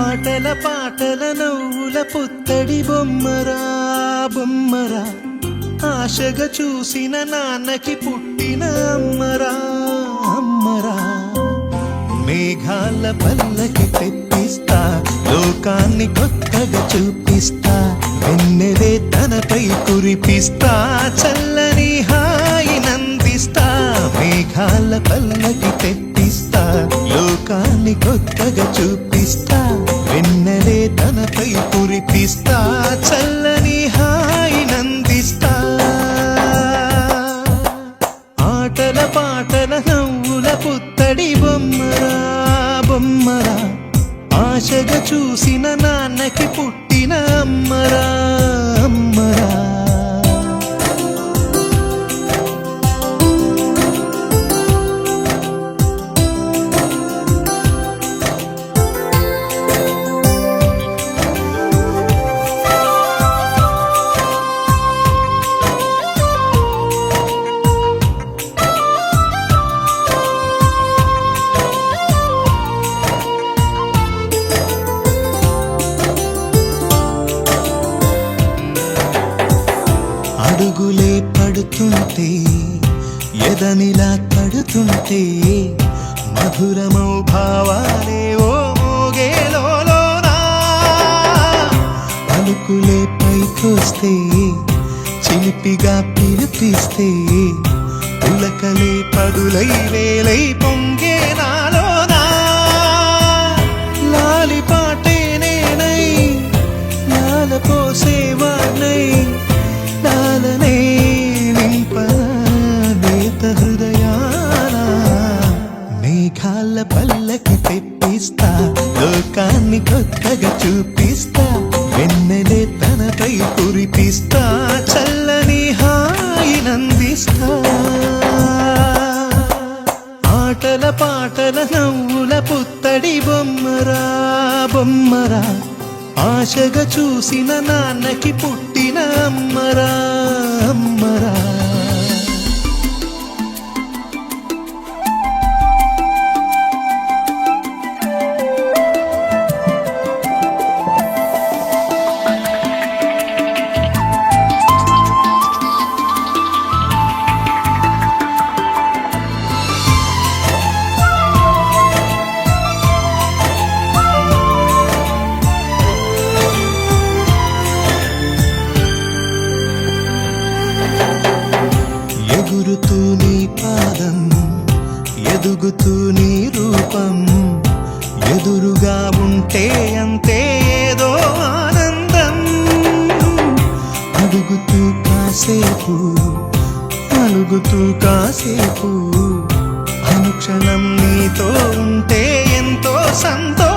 ఆటల పాటల నవ్వుల పుత్తడి బొమ్మరా బొమ్మరా, ఆశగా చూసిన నాన్నకి పుట్టిన అమ్మరా అమ్మరా. మేఘాల పల్లకి తెప్పిస్తా, లోకాన్ని కొత్తగా చూపిస్తా, వెన్నెలే తనపై కురిపిస్తా, చల్లని హాయినందిస్తా. మేఘాల పల్లకి తెప్పిస్తా, లోకాన్ని కొత్తగా చూపిస్తా, వెన్నెలే తనపై కురిపిస్తా, చల్లని హాయినందిస్తా. ఆటల పాటల నవ్వుల పుత్తడి బొమ్మరా బొమ్మరా, ఆశగా చూసిన నాన్నకి పుట్టిన అమ్మరా అమ్మరా. అడుగులే పడుతుంటే ఎదనిలా తడుతుంటే, మధురమౌ భావాలే ఓ మోగేలోనా. పలుకులే పైకొస్తే చిలిపిగా పిలిపిస్తే, పులకలే పదులై వేలై పొంగే నాలోనా. లాలి పాటే నేనై లాల పోసేవాణ్ణై, లాలనే నింపనేత హృదయాన. మేఘాల పల్లకి తెప్పిస్తా, లోకాన్ని కొత్తగా చూపిస్తా, వెన్నెలే తనపై కురిపిస్తా, చల్లని హాయినందిస్తా. ఆటల పాటల నవ్వుల పుత్తడి బొమ్మరా బొమ్మరా, ఆశగా చూసిన నాన్నకి పుట్టిన అమ్మరా అమ్మరా. ఎగురుతూ నీ పాదం, ఎదుగుతూ నీ రూపం, ఎదురుగా ఉంటే అంతే ఏదో ఆనందం. అడుగుతూ కాసేపు, అలుగుతూ కాసేపు, అనుక్షణం నీతో ఉంటే ఎంతో సంతోషం.